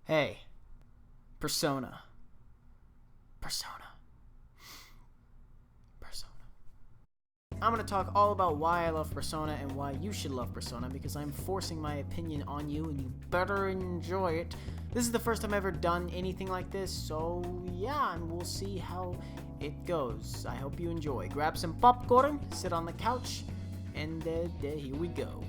Hey, Persona. Persona. Persona. I'm going to talk all about why I love Persona and why you should love Persona, because I'm forcing my opinion on you and you better enjoy it. This is the first time I've ever done anything like this, so yeah, and we'll see how it goes. I hope you enjoy. Grab some popcorn, sit on the couch, and here we go.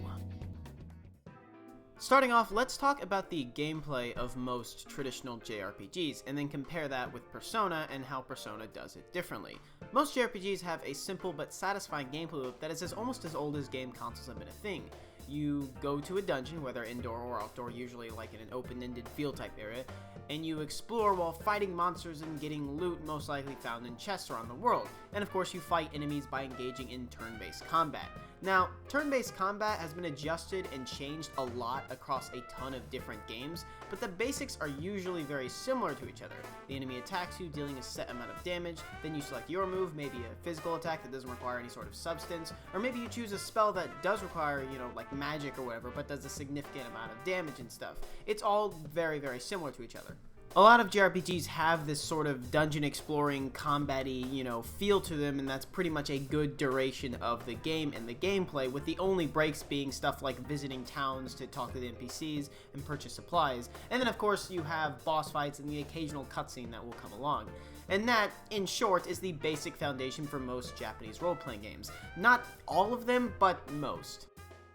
Starting off, let's talk about the gameplay of most traditional JRPGs, and then compare that with Persona and how Persona does it differently. Most JRPGs have a simple but satisfying gameplay loop that is almost as old as game consoles have been a thing. You go to a dungeon, whether indoor or outdoor, usually like in an open-ended field-type area, and you explore while fighting monsters and getting loot most likely found in chests around the world. And of course, you fight enemies by engaging in turn-based combat. Now, turn-based combat has been adjusted and changed a lot across a ton of different games, but the basics are usually very similar to each other. The enemy attacks you, dealing a set amount of damage, then you select your move, maybe a physical attack that doesn't require any sort of substance, or maybe you choose a spell that does require, like magic or whatever, but does a significant amount of damage and stuff. It's all very, very similar to each other. A lot of JRPGs have this sort of dungeon exploring, combat-y, feel to them, and that's pretty much a good duration of the game and the gameplay, with the only breaks being stuff like visiting towns to talk to the NPCs and purchase supplies. And then of course you have boss fights and the occasional cutscene that will come along. And that, in short, is the basic foundation for most Japanese role-playing games. Not all of them, but most.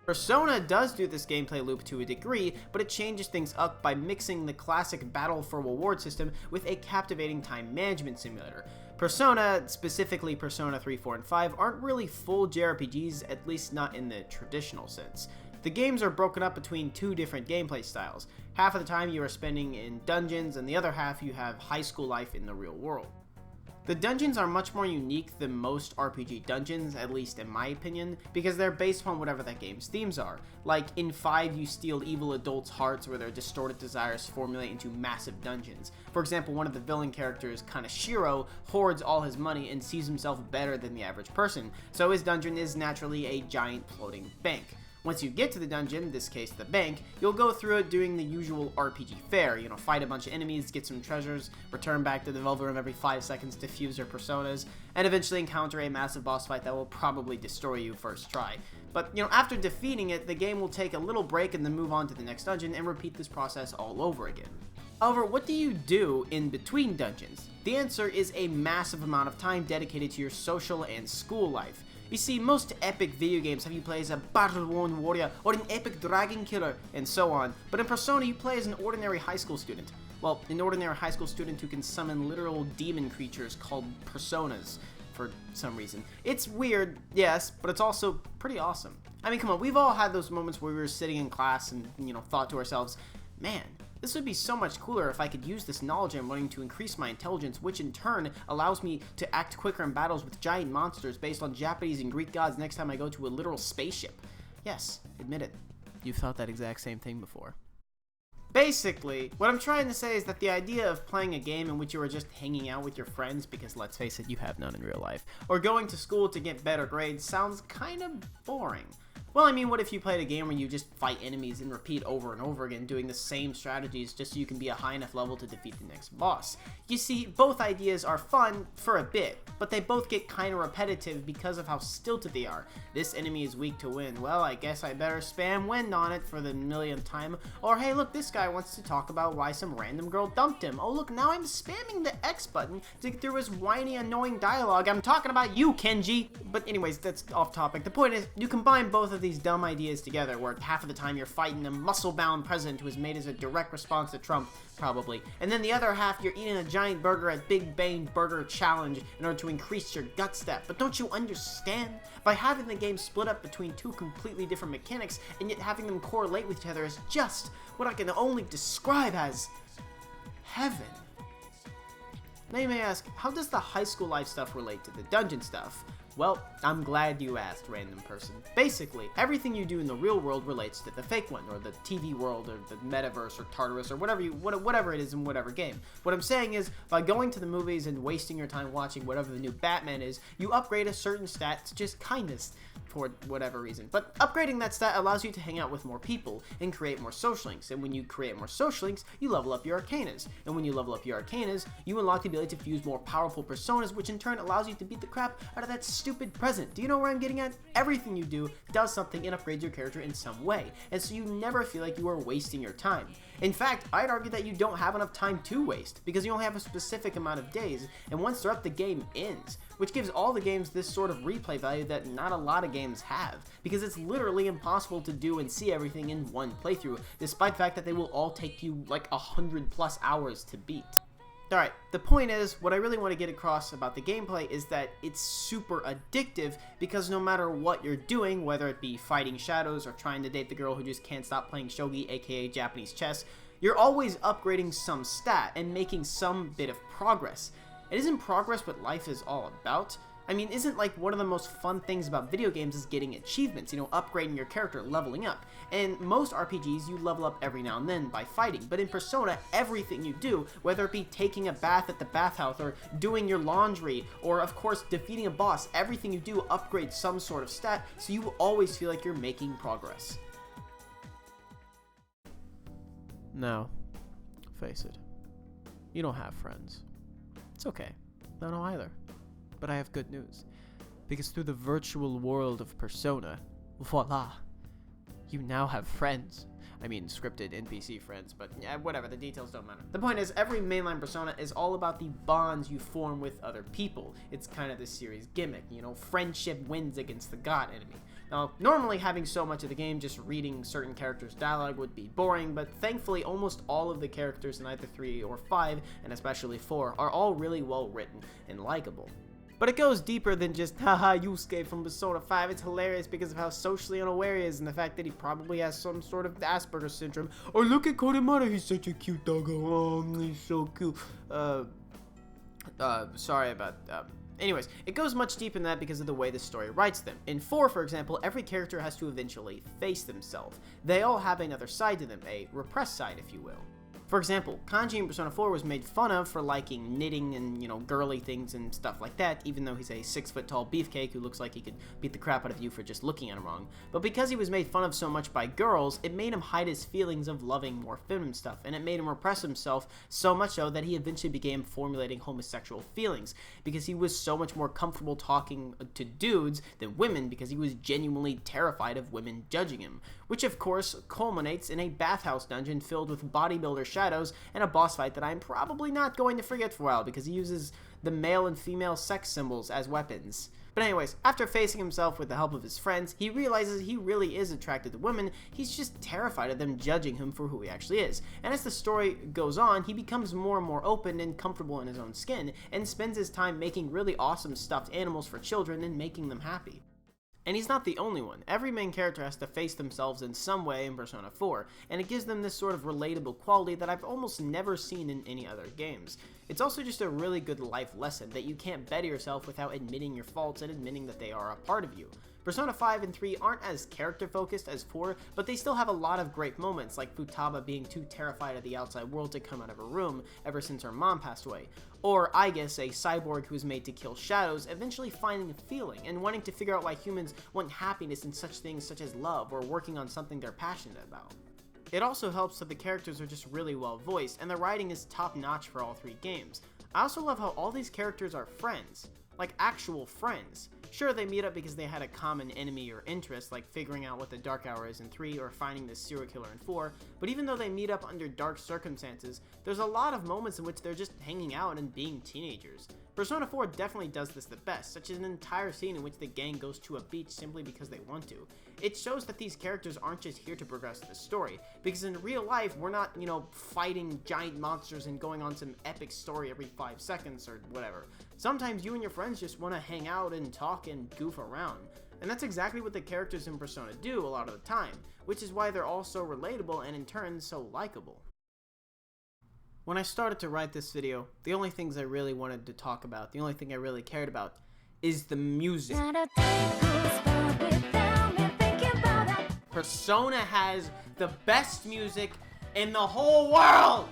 Persona does do this gameplay loop to a degree, but it changes things up by mixing the classic battle for reward system with a captivating time management simulator. Persona, specifically Persona 3, 4, and 5, aren't really full JRPGs, at least not in the traditional sense. The games are broken up between two different gameplay styles. Half of the time you are spending in dungeons, and the other half you have high school life in the real world. The dungeons are much more unique than most RPG dungeons, at least in my opinion, because they're based upon whatever that game's themes are. Like, in 5 you steal evil adults' hearts where their distorted desires formulate into massive dungeons. For example, one of the villain characters, Kaneshiro, hoards all his money and sees himself better than the average person, so his dungeon is naturally a giant floating bank. Once you get to the dungeon, in this case the bank, you'll go through it doing the usual RPG fare, fight a bunch of enemies, get some treasures, return back to the Velvet Room every 5 seconds to fuse your personas, and eventually encounter a massive boss fight that will probably destroy you first try. But, after defeating it, the game will take a little break and then move on to the next dungeon and repeat this process all over again. However, what do you do in between dungeons? The answer is a massive amount of time dedicated to your social and school life. You see, most epic video games have you play as a battle-worn warrior or an epic dragon killer, and so on, but in Persona you play as an ordinary high school student. Well, an ordinary high school student who can summon literal demon creatures called personas, for some reason. It's weird, yes, but it's also pretty awesome. I mean, come on, we've all had those moments where we were sitting in class and, thought to ourselves, man, this would be so much cooler if I could use this knowledge I'm learning to increase my intelligence, which in turn allows me to act quicker in battles with giant monsters based on Japanese and Greek gods next time I go to a literal spaceship. Yes, admit it. You've thought that exact same thing before. Basically, what I'm trying to say is that the idea of playing a game in which you are just hanging out with your friends, because let's face it, you have none in real life, or going to school to get better grades sounds kind of boring. Well, I mean, what if you played a game where you just fight enemies and repeat over and over again, doing the same strategies just so you can be a high enough level to defeat the next boss? You see, both ideas are fun for a bit, but they both get kinda repetitive because of how stilted they are. This enemy is weak to wind. Well, I guess I better spam wind on it for the millionth time. Or hey, look, this guy wants to talk about why some random girl dumped him. Oh, look, now I'm spamming the X button to get through his whiny, annoying dialogue. I'm talking about you, Kenji! But anyways, that's off topic. The point is, you combine both of these dumb ideas together, where half of the time you're fighting a muscle-bound president who is made as a direct response to Trump, probably, and then the other half you're eating a giant burger at Big Bang Burger Challenge in order to increase your gut stat. But don't you understand? By having the game split up between two completely different mechanics and yet having them correlate with each other is just what I can only describe as heaven. Now you may ask, how does the high school life stuff relate to the dungeon stuff? Well, I'm glad you asked, random person. Basically, everything you do in the real world relates to the fake one, or the TV world, or the metaverse, or Tartarus, or whatever it is in whatever game. What I'm saying is, by going to the movies and wasting your time watching whatever the new Batman is, you upgrade a certain stat to just kindness. for whatever reason. But upgrading that stat allows you to hang out with more people and create more social links. And when you create more social links, you level up your arcanas. And when you level up your arcanas, you unlock the ability to fuse more powerful personas, which in turn allows you to beat the crap out of that stupid present. Do you know where I'm getting at? Everything you do does something and upgrades your character in some way. And so you never feel like you are wasting your time. In fact, I'd argue that you don't have enough time to waste, because you only have a specific amount of days, and once they're up, the game ends, which gives all the games this sort of replay value that not a lot of games have, because it's literally impossible to do and see everything in one playthrough, despite the fact that they will all take you like 100+ hours to beat. Alright, the point is, what I really want to get across about the gameplay is that it's super addictive, because no matter what you're doing, whether it be fighting shadows or trying to date the girl who just can't stop playing shogi, aka Japanese chess, you're always upgrading some stat and making some bit of progress. It isn't progress what life is all about. I mean, isn't like one of the most fun things about video games is getting achievements, you know, upgrading your character, leveling up. And most RPGs, you level up every now and then by fighting, but in Persona, everything you do, whether it be taking a bath at the bathhouse or doing your laundry, or of course defeating a boss, everything you do upgrades some sort of stat, so you will always feel like you're making progress. Now, face it, you don't have friends. It's okay, I don't either. But I have good news, because through the virtual world of Persona, voila, you now have friends. I mean, scripted NPC friends, but yeah, whatever, the details don't matter. The point is, every mainline Persona is all about the bonds you form with other people. It's kind of the series gimmick, you know, friendship wins against the god enemy. Now, normally having so much of the game just reading certain characters' dialogue would be boring, but thankfully almost all of the characters in either 3 or 5, and especially 4, are all really well written and likable. But it goes deeper than just, haha, Yusuke from Persona 5. It's hilarious because of how socially unaware he is and the fact that he probably has some sort of Asperger's syndrome. Or look at Kodamara, he's such a cute doggo. Oh, he's so cute. Sorry about, anyways, it goes much deeper than that because of the way the story writes them. In 4, for example, every character has to eventually face themselves. They all have another side to them, a repressed side, if you will. For example, Kanji in Persona 4 was made fun of for liking knitting and, you know, girly things and stuff like that, even though he's a 6-foot-tall beefcake who looks like he could beat the crap out of you for just looking at him wrong. But because he was made fun of so much by girls, it made him hide his feelings of loving more feminine stuff, and it made him repress himself so much so that he eventually began formulating homosexual feelings, because he was so much more comfortable talking to dudes than women because he was genuinely terrified of women judging him, which of course culminates in a bathhouse dungeon filled with bodybuilder shadows and a boss fight that I'm probably not going to forget for a while because he uses the male and female sex symbols as weapons. But anyways, after facing himself with the help of his friends, he realizes he really is attracted to women, he's just terrified of them judging him for who he actually is. And as the story goes on, he becomes more and more open and comfortable in his own skin, and spends his time making really awesome stuffed animals for children and making them happy. And he's not the only one. Every main character has to face themselves in some way in Persona 4, and it gives them this sort of relatable quality that I've almost never seen in any other games. It's also just a really good life lesson that you can't better yourself without admitting your faults and admitting that they are a part of you. Persona 5 and 3 aren't as character-focused as 4, but they still have a lot of great moments, like Futaba being too terrified of the outside world to come out of her room ever since her mom passed away. Or Aigis, a cyborg who was made to kill shadows, eventually finding a feeling and wanting to figure out why humans want happiness in such things such as love or working on something they're passionate about. It also helps that the characters are just really well voiced, and the writing is top-notch for all 3 games. I also love how all these characters are friends. Like actual friends. Sure, they meet up because they had a common enemy or interest, like figuring out what the Dark Hour is in 3 or finding the serial killer in 4, but even though they meet up under dark circumstances, there's a lot of moments in which they're just hanging out and being teenagers. Persona 4 definitely does this the best, such as an entire scene in which the gang goes to a beach simply because they want to. It shows that these characters aren't just here to progress the story, because in real life, we're not, you know, fighting giant monsters and going on some epic story every 5 seconds or whatever. Sometimes you and your friends just want to hang out and talk and goof around. And that's exactly what the characters in Persona do a lot of the time, which is why they're all so relatable and in turn so likable. When I started to write this video, the only things I really wanted to talk about, the only thing I really cared about, is the music. Persona has the best music in the whole world!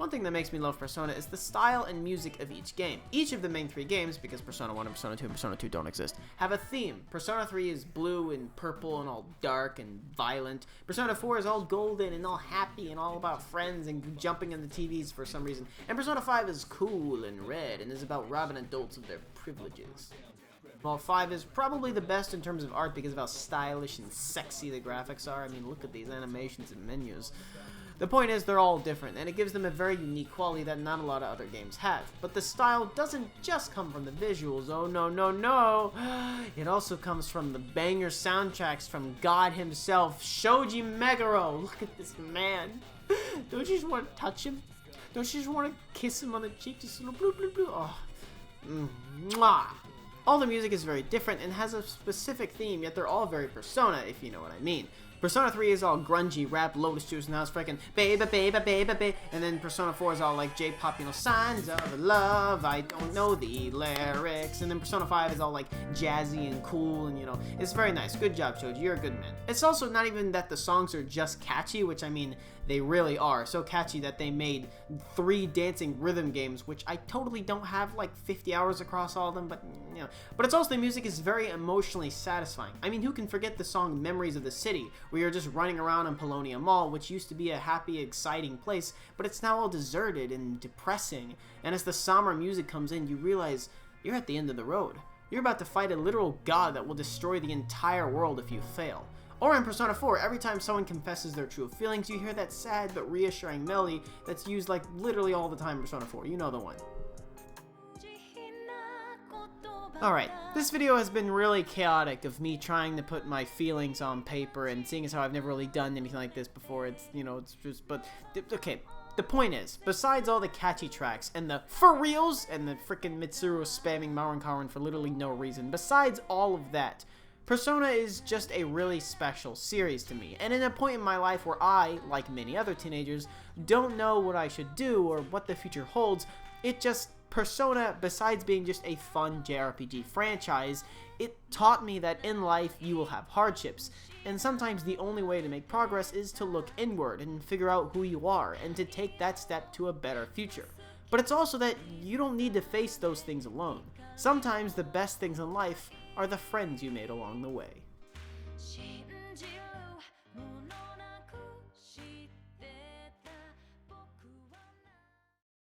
One thing that makes me love Persona is the style and music of each game. Each of the main 3 games, because Persona 1 and Persona 2 and Persona 2 don't exist, have a theme. Persona 3 is blue and purple and all dark and violent. Persona 4 is all golden and all happy and all about friends and jumping on the TVs for some reason. And Persona 5 is cool and red and is about robbing adults of their privileges. While 5 is probably the best in terms of art because of how stylish and sexy the graphics are. I mean, look at these animations and menus. The point is, they're all different, and it gives them a very unique quality that not a lot of other games have. But the style doesn't just come from the visuals, oh no, no, no! It also comes from the banger soundtracks from God himself, Shoji Meguro! Look at this man! Don't you just want to touch him? Don't you just want to kiss him on the cheek? Just a little blue, blue, blue? Oh. Mwah! All the music is very different and has a specific theme, yet they're all very Persona, if you know what I mean. Persona 3 is all grungy, rap, Lotus Juice, and now it's freaking baby, baby, baby, baby. And then Persona 4 is all like J-pop, you know, signs of love, I don't know the lyrics. And then Persona 5 is all like jazzy and cool, and you know, it's very nice. Good job, Shoji, you're a good man. It's also not even that the songs are just catchy, which I mean, they really are. So catchy that they made 3 dancing rhythm games, which I totally don't have like 50 hours across all of them, but you know. But it's also, the music is very emotionally satisfying. I mean, who can forget the song Memories of the City, where you're just running around on Polonia Mall, which used to be a happy, exciting place, but it's now all deserted and depressing. And as the somber music comes in, you realize you're at the end of the road. You're about to fight a literal god that will destroy the entire world if you fail. Or in Persona 4, every time someone confesses their true feelings, you hear that sad but reassuring melody that's used like literally all the time in Persona 4. You know the one. Alright, this video has been really chaotic of me trying to put my feelings on paper, and seeing as how I've never really done anything like this before, it's, you know, it's just, but, okay. The point is, besides all the catchy tracks and the for reals and the frickin' Mitsuru spamming Marin Karin for literally no reason, besides all of that, Persona is just a really special series to me, and in a point in my life where I, like many other teenagers, don't know what I should do or what the future holds, Persona, besides being just a fun JRPG franchise, it taught me that in life you will have hardships, and sometimes the only way to make progress is to look inward and figure out who you are, and to take that step to a better future. But it's also that you don't need to face those things alone. Sometimes the best things in life are the friends you made along the way.